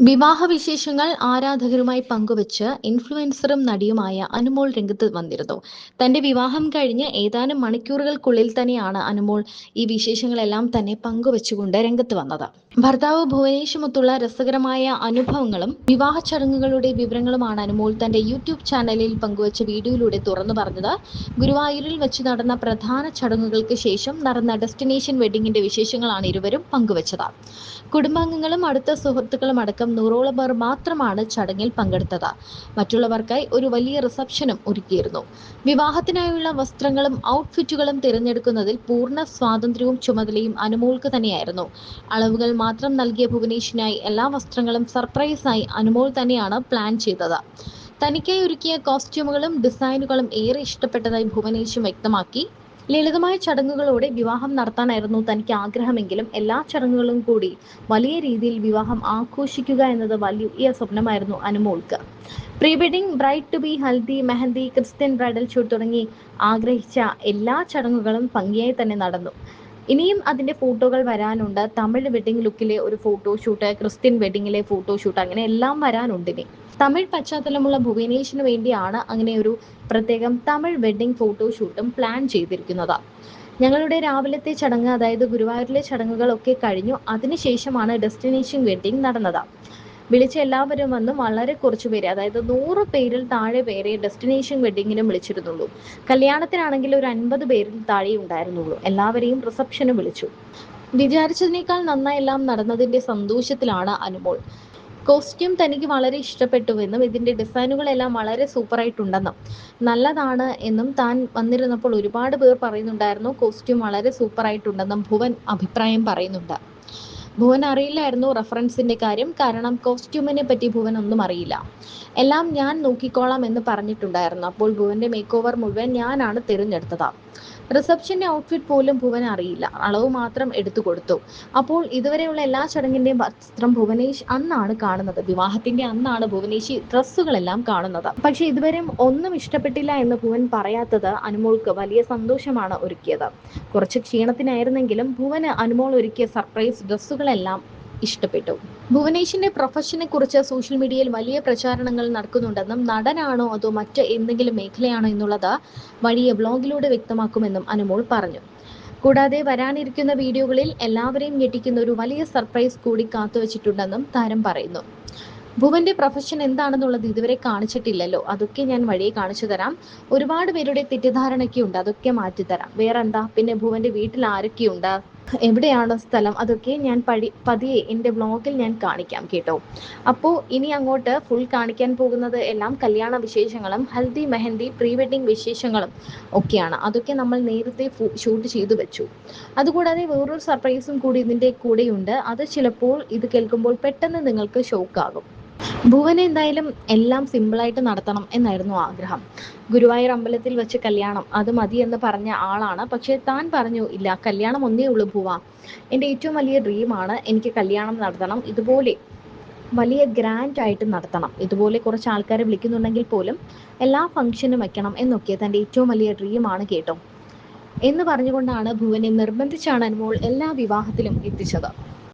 വിവാഹ വിശേഷങ്ങൾ ആരാധകരുമായി പങ്കുവച്ച് ഇൻഫ്ലുവൻസറും നടിയുമായ അനുമോൾ രംഗത്ത് വന്നിരുന്നു. തന്റെ വിവാഹം കഴിഞ്ഞ് ഏതാനും മണിക്കൂറുകൾക്കുള്ളിൽ തന്നെയാണ് അനുമോൾ ഈ വിശേഷങ്ങളെല്ലാം തന്നെ പങ്കുവച്ചുകൊണ്ട് രംഗത്ത് വന്നത്. ഭർത്താവ് ഭുവനേഷുമൊത്തുള്ള രസകരമായ അനുഭവങ്ങളും വിവാഹ ചടങ്ങുകളുടെ വിവരങ്ങളുമാണ് അനുമോൾ തന്റെ യൂട്യൂബ് ചാനലിൽ പങ്കുവച്ച വീഡിയോയിലൂടെ തുറന്നു പറഞ്ഞത്. ഗുരുവായൂരിൽ വെച്ച് നടന്ന പ്രധാന ചടങ്ങുകൾക്ക് ശേഷം നടന്ന ഡെസ്റ്റിനേഷൻ വെഡിങ്ങിന്റെ വിശേഷങ്ങളാണ് ഇരുവരും പങ്കുവച്ചത്. കുടുംബാംഗങ്ങളും അടുത്ത സുഹൃത്തുക്കളും അടക്കം 100ഓളം പേർ മാത്രമാണ് ചടങ്ങിൽ പങ്കെടുത്തത്. മറ്റുള്ളവർക്കായി ഒരു വലിയ റിസപ്ഷനും ഒരുക്കിയിരുന്നു. വിവാഹത്തിനായുള്ള വസ്ത്രങ്ങളും ഔട്ട്ഫിറ്റുകളും തിരഞ്ഞെടുക്കുന്നതിൽ പൂർണ്ണ സ്വാതന്ത്ര്യവും ചുമതലയും അനുമോൾക്ക് തന്നെയായിരുന്നു. അളവുകൾ മാത്രം നൽകിയ ഭുവനേഷിനായി എല്ലാ വസ്ത്രങ്ങളും സർപ്രൈസായി അനുമോൾ തന്നെയാണ് പ്ലാൻ ചെയ്തത്. തനിക്കായി ഒരുക്കിയ കോസ്റ്റ്യൂമുകളും ഡിസൈനുകളും ഏറെ ഇഷ്ടപ്പെട്ടതായി ഭുവനേഷും വ്യക്തമാക്കി. ലളിതമായ ചടങ്ങുകളോടെ വിവാഹം നടത്താനായിരുന്നു തനിക്ക് ആഗ്രഹമെങ്കിലും എല്ലാ ചടങ്ങുകളും കൂടി വലിയ രീതിയിൽ വിവാഹം ആഘോഷിക്കുക എന്നത് വലിയ സ്വപ്നമായിരുന്നു അനുമോൾക്ക്. Pre wedding, bride to be, haldi, mehendi, Christian bridal shoot തുടങ്ങി ആഗ്രഹിച്ച എല്ലാ ചടങ്ങുകളും ഭംഗിയായി തന്നെ നടന്നു. ഇനിയും അതിന്റെ ഫോട്ടോകൾ വരാനുണ്ട്. തമിഴ് വെഡിംഗ് ലുക്കിലെ ഒരു ഫോട്ടോഷൂട്ട്, ക്രിസ്ത്യൻ വെഡിങ്ങിലെ ഫോട്ടോഷൂട്ട്, അങ്ങനെ എല്ലാം വരാനുണ്ട് ഇനി. തമിഴ് പശ്ചാത്തലമുള്ള ഭുവനേഷിന് വേണ്ടിയാണ് അങ്ങനെ ഒരു പ്രത്യേകം തമിഴ് വെഡിംഗ് ഫോട്ടോഷൂട്ടും പ്ലാൻ ചെയ്തിരിക്കുന്നത്. ഞങ്ങളുടെ രാവിലത്തെ ചടങ്ങ്, അതായത് ഗുരുവായൂരിലെ ചടങ്ങുകളൊക്കെ കഴിഞ്ഞു. അതിനുശേഷമാണ് ഡെസ്റ്റിനേഷൻ വെഡിങ് നടന്നത്. വിളിച്ച എല്ലാവരും വന്നു. വളരെ കുറച്ചു പേര്, അതായത് 100 പേരിൽ താഴെ പേരെ ഡെസ്റ്റിനേഷൻ വെഡിങ്ങിനും വിളിച്ചിരുന്നുള്ളൂ. കല്യാണത്തിനാണെങ്കിൽ ഒരു 50 പേരിൽ താഴെ ഉണ്ടായിരുന്നുള്ളൂ. എല്ലാവരെയും റിസപ്ഷന് വിളിച്ചു. വിചാരിച്ചതിനേക്കാൾ നന്നായി എല്ലാം നടന്നതിന്റെ സന്തോഷത്തിലാണ് അനുമോൾ. കോസ്റ്റ്യൂം തനിക്ക് വളരെ ഇഷ്ടപ്പെട്ടുവെന്നും ഇതിന്റെ ഡിസൈനുകളെല്ലാം വളരെ സൂപ്പറായിട്ടുണ്ടെന്നും നല്ലതാണ് എന്നും താൻ വന്നിരുന്നപ്പോൾ ഒരുപാട് പേർ പറയുന്നുണ്ടായിരുന്നു. കോസ്റ്റ്യൂം വളരെ സൂപ്പറായിട്ടുണ്ടെന്നും ഭുവൻ അഭിപ്രായം പറയുന്നുണ്ട്. ഭുവൻ അറിയില്ലായിരുന്നു റഫറൻസിന്റെ കാര്യം. കാരണം കോസ്റ്റ്യൂമിനെ പറ്റി ഭുവൻ ഒന്നും അറിയില്ല. എല്ലാം ഞാൻ നോക്കിക്കോളാം എന്ന് പറഞ്ഞിട്ടുണ്ടായിരുന്നു. അപ്പോൾ ഭുവന്റെ മേക്ക് ഓവർ മുഴുവൻ ഞാനാണ് തിരഞ്ഞെടുത്തത്. റിസപ്ഷന്റെ ഔട്ട്ഫിറ്റ് പോലും ഭുവൻ അറിയില്ല. അളവ് മാത്രം എടുത്തു കൊടുത്തു. അപ്പോൾ ഇതുവരെയുള്ള എല്ലാ ചടങ്ങിന്റെയും വസ്ത്രം ഭുവനേഷ് അന്നാണ് കാണുന്നത്. വിവാഹത്തിന്റെ അന്നാണ് ഭുവനേഷ് ഡ്രസ്സുകളെല്ലാം കാണുന്നത്. പക്ഷെ ഇതുവരെ ഒന്നും ഇഷ്ടപ്പെട്ടില്ല എന്ന് ഭുവൻ പറയാത്തത് അനുമോൾക്ക് വലിയ സന്തോഷമാണ് ഒരുക്കിയത്. കുറച്ച് ക്ഷീണത്തിനായിരുന്നെങ്കിലും ഭുവന് അനുമോൾ ഒരുക്കിയ സർപ്രൈസ് ഡ്രസ്സുകളെല്ലാം ഇഷ്ടപ്പെട്ടു. ഭുവനേഷിന്റെ പ്രൊഫഷനെ കുറിച്ച് സോഷ്യൽ മീഡിയയിൽ വലിയ പ്രചാരണങ്ങൾ നടക്കുന്നുണ്ടെന്നും നടനാണോ അതോ മറ്റ് എന്തെങ്കിലും മേഖലയാണോ എന്നുള്ളത് വഴിയെ വ്ലോഗിലൂടെ വ്യക്തമാക്കുമെന്നും അനുമോൾ പറഞ്ഞു. കൂടാതെ വരാനിരിക്കുന്ന വീഡിയോകളിൽ എല്ലാവരെയും ഞെട്ടിക്കുന്ന ഒരു വലിയ സർപ്രൈസ് കൂടി കാത്തുവച്ചിട്ടുണ്ടെന്നും താരം പറയുന്നു. ഭുവന്റെ പ്രൊഫഷൻ എന്താണെന്നുള്ളത് ഇതുവരെ കാണിച്ചിട്ടില്ലല്ലോ. അതൊക്കെ ഞാൻ വഴിയെ കാണിച്ചു തരാം. ഒരുപാട് പേരുടെ തെറ്റിദ്ധാരണയൊക്കെ ഉണ്ട്. അതൊക്കെ മാറ്റിത്തരാം. വേറെന്താ, പിന്നെ ഭുവന്റെ വീട്ടിൽ ആരൊക്കെയുണ്ട്, എവിടെയാണ് സ്ഥലം, അതൊക്കെ ഞാൻ പതിയെ എൻ്റെ വ്ലോഗിൽ ഞാൻ കാണിക്കാം കേട്ടോ. അപ്പോൾ ഇനി അങ്ങോട്ട് ഫുൾ കാണിക്കാൻ പോകുന്നത് എല്ലാം കല്യാണ വിശേഷങ്ങളും ഹൽദി, മെഹന്തി, പ്രീ വെഡിങ് വിശേഷങ്ങളും ഒക്കെയാണ്. അതൊക്കെ നമ്മൾ നേരത്തെ ഷൂട്ട് ചെയ്തു വെച്ചു. അതുകൂടാതെ വേറൊരു സർപ്രൈസും കൂടി ഇതിൻ്റെ കൂടെയുണ്ട്. അത് ചിലപ്പോൾ ഇത് കേൾക്കുമ്പോൾ പെട്ടെന്ന് നിങ്ങൾക്ക് ഷോക്കാകും. ഭുവന് എന്തായാലും എല്ലാം സിമ്പിളായിട്ട് നടത്തണം എന്നായിരുന്നു ആഗ്രഹം. ഗുരുവായൂർ അമ്പലത്തിൽ വെച്ച് കല്യാണം, അത് മതി എന്ന് പറഞ്ഞ ആളാണ്. പക്ഷേ താൻ പറഞ്ഞു, ഇല്ല, കല്യാണം ഒന്നേ ഉള്ളൂ ഭുവ. എൻ്റെ ഏറ്റവും വലിയ ഡ്രീമാണ് എനിക്ക് കല്യാണം നടത്തണം. ഇതുപോലെ വലിയ ഗ്രാൻഡ് ആയിട്ട് നടത്തണം. ഇതുപോലെ കുറച്ച് ആൾക്കാരെ വിളിക്കുന്നുണ്ടെങ്കിൽ പോലും എല്ലാ ഫംഗ്ഷനും വെക്കണം എന്നൊക്കെ തൻ്റെ ഏറ്റവും വലിയ ഡ്രീമാണ് കേട്ടോ എന്ന് പറഞ്ഞുകൊണ്ടാണ് ഭുവനെ നിർബന്ധിച്ചാണ് അനുമോൾ എല്ലാ വിവാഹത്തിലും എത്തിച്ചത്.